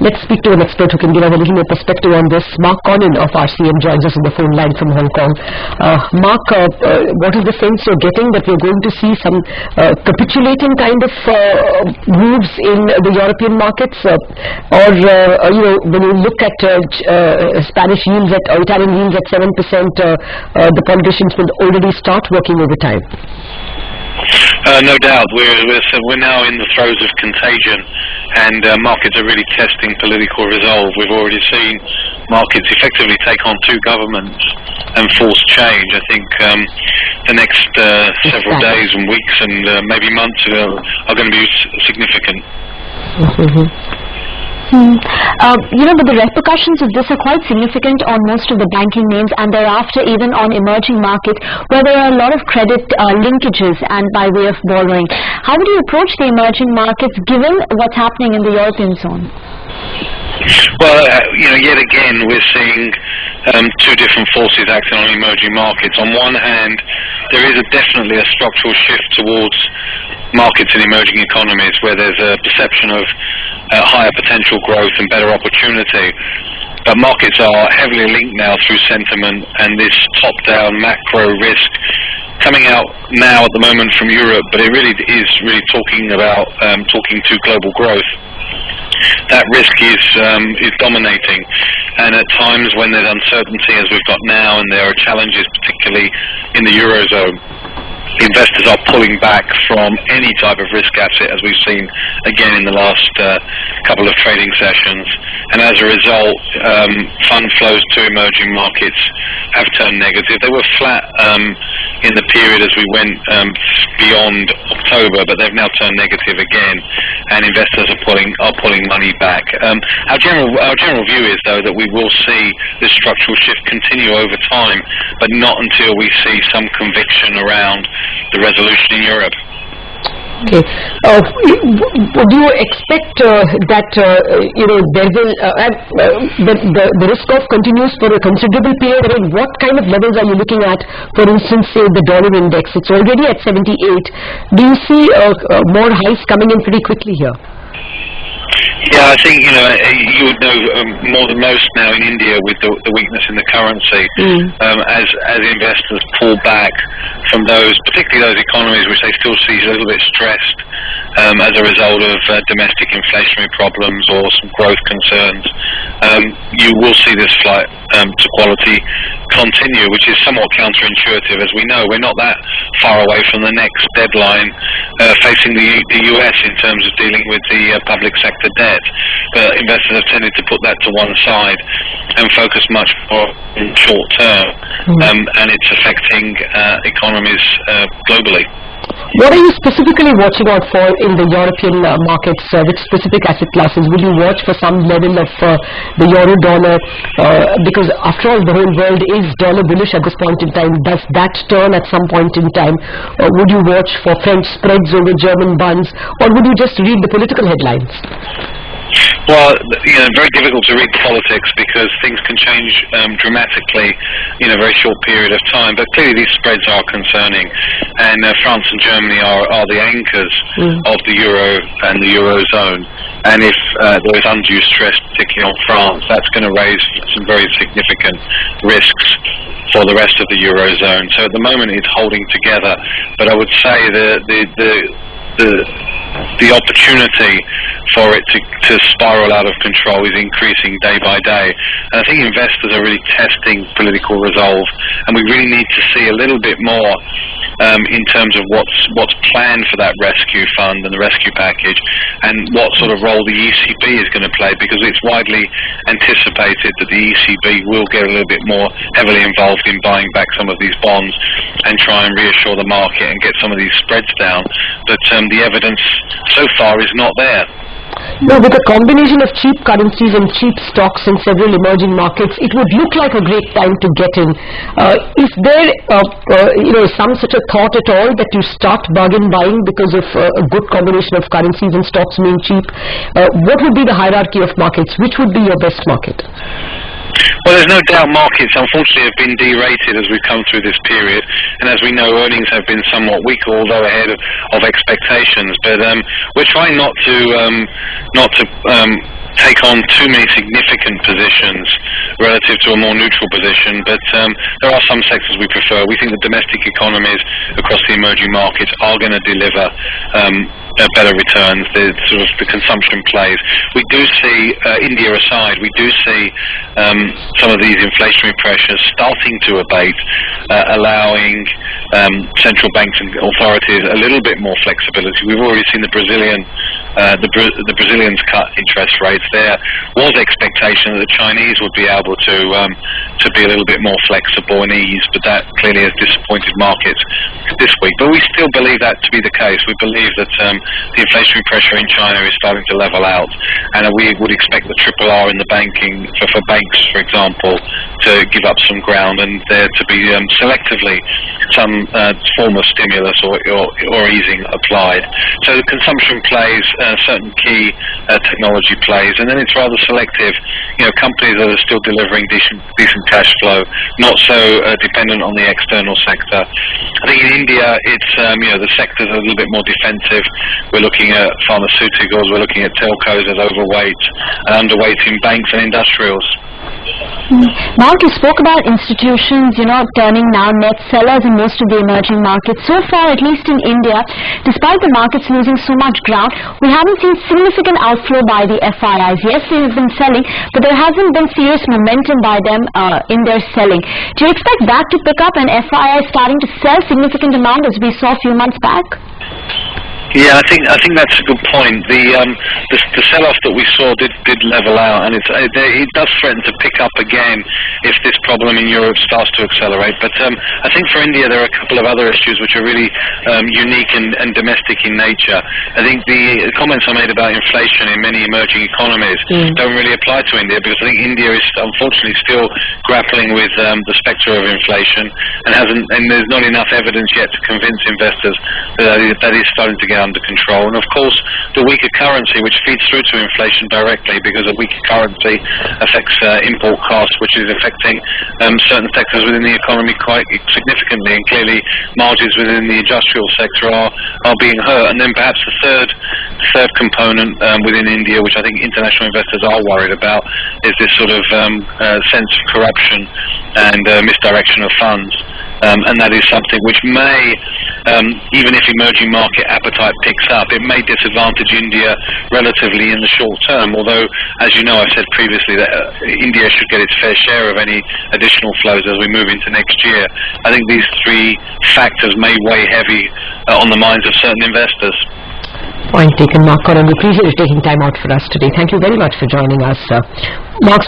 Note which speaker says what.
Speaker 1: Let's speak to an expert who can give us a little more perspective on this. Konyn of RCM joins us on the phone line from Hong Kong. Mark, what is the sense you're getting that we're going to see some capitulating kind of moves in the European markets, or when you look at Spanish yields or Italian yields at 7%, the politicians will already start working overtime?
Speaker 2: No doubt. We're now in the throes of contagion, and markets are really testing political resolve. We've already seen markets effectively take on two governments and force change. I think the next several days and weeks and maybe months are going to be significant.
Speaker 3: But the repercussions of this are quite significant on most of the banking names, and thereafter even on emerging markets where there are a lot of credit linkages and by way of borrowing. How would you approach the emerging markets given what's happening in the European zone?
Speaker 2: Well, yet again we're seeing two different forces acting on emerging markets. On one hand, there is definitely a structural shift towards markets in emerging economies where there's a perception of higher potential growth and better opportunity. But markets are heavily linked now through sentiment and this top-down macro risk coming out now at the moment from Europe, but it really is talking to global growth. That risk is dominating, and at times when there's uncertainty, as we've got now, and there are challenges, particularly in the Eurozone, investors are pulling back from any type of risk asset, as we've seen again in the last couple of trading sessions. And as a result, fund flows to emerging markets have turned negative. They were flat in the period as we went beyond October, but they've now turned negative again, and investors are pulling money back. Our general view is, though, that we will see this structural shift continue over time, but not until we see some conviction around the resolution in Europe.
Speaker 1: Okay. Would you expect that there will the risk off continues for a considerable period? I mean, what kind of levels are you looking at? For instance, say the dollar index, it's already at 78. Do you see more highs coming in pretty quickly here?
Speaker 2: Yeah, I think you would know more than most now in India with the weakness in the currency, as investors pull back from those, particularly those economies which they still see a little bit stressed as a result of domestic inflationary problems or some growth concerns. You will see this flight to quality continue, which is somewhat counterintuitive. As we know, we're not that far away from the next deadline facing the US in terms of dealing with the public sector debt. But investors have tended to put that to one side and focus much more in short term, and it's affecting economies globally.
Speaker 1: What are you specifically watching out for in the European markets? Which specific asset classes will you watch for some level of the euro dollar? Because after all, the whole world is dollar bullish at this point in time. Does that turn at some point in time? Would you watch for French spreads over German bonds, or would you just read the political headlines?
Speaker 2: Well, very difficult to read politics because things can change dramatically in a very short period of time. But clearly these spreads are concerning, and France and Germany are the anchors of the euro and the eurozone. And if there is undue stress, particularly on France, that's going to raise some very significant risks for the rest of the eurozone. So at the moment it's holding together, but I would say the opportunity for it to spiral out of control is increasing day by day. And I think investors are really testing political resolve, and we really need to see a little bit more in terms of what's planned for that rescue fund and the rescue package, and what sort of role the ECB is going to play, because it's widely anticipated that the ECB will get a little bit more heavily involved in buying back some of these bonds and try and reassure the market and get some of these spreads down. But the evidence so far is not there.
Speaker 1: Now, with a combination of cheap currencies and cheap stocks in several emerging markets, it would look like a great time to get in. Is there, some such a thought at all that you start bargain buying because of a good combination of currencies and stocks being cheap? What would be the hierarchy of markets? Which would be your best market?
Speaker 2: Well, there's no doubt markets, unfortunately, have been derated as we've come through this period, and as we know, earnings have been somewhat weaker, although ahead of expectations. But we're trying not to take on too many significant positions relative to a more neutral position, but there are some sectors we prefer. We think the domestic economies across the emerging markets are going to deliver better returns, the consumption plays. We do see, India aside, we do see some of these inflationary pressures starting to abate, allowing central banks and authorities a little bit more flexibility. We've already seen the Brazilians cut interest rates. There was expectation that the Chinese would be able to be a little bit more flexible and ease, but that clearly has disappointed markets this week. But we still believe that to be the case. We believe that the inflationary pressure in China is starting to level out, and we would expect the RRR in the banking for banks, for example, to give up some ground, and there to be selectively some form of stimulus or easing applied. So the consumption plays, certain key technology plays, and then it's rather selective. Companies that are still delivering decent cash flow, not so dependent on the external sector. I think in India, it's the sectors are a little bit more defensive. We're looking at pharmaceuticals, we're looking at telcos as overweight and underweight in banks and industrials.
Speaker 3: Mark, you spoke about institutions, turning now net sellers in most of the emerging markets. So far, at least in India, despite the markets losing so much ground, we haven't seen significant outflow by the FIIs. Yes, they have been selling, but there hasn't been serious momentum by them in their selling. Do you expect that to pick up and FII starting to sell significant amount as we saw a few months back?
Speaker 2: Yeah, I think that's a good point. The sell-off that we saw did level out, and it does threaten to pick up again if this problem in Europe starts to accelerate. But I think for India there are a couple of other issues which are really unique and domestic in nature. I think the comments I made about inflation in many emerging economies don't really apply to India, because I think India is unfortunately still grappling with the spectre of inflation and there's not enough evidence yet to convince investors that is starting to get under control. And of course, the weaker currency, which feeds through to inflation directly, because a weaker currency affects import costs, which is affecting certain sectors within the economy quite significantly, and clearly margins within the industrial sector are being hurt. And then perhaps the third component within India, which I think international investors are worried about, is this sort of sense of corruption and misdirection of funds. And that is something which may, even if emerging market appetite picks up, it may disadvantage India relatively in the short term. Although, as you know, I've said previously that India should get its fair share of any additional flows as we move into next year. I think these three factors may weigh heavy on the minds of certain investors.
Speaker 1: Point taken, Mark Konyn. We appreciate you taking time out for us today. Thank you very much for joining us. Mark.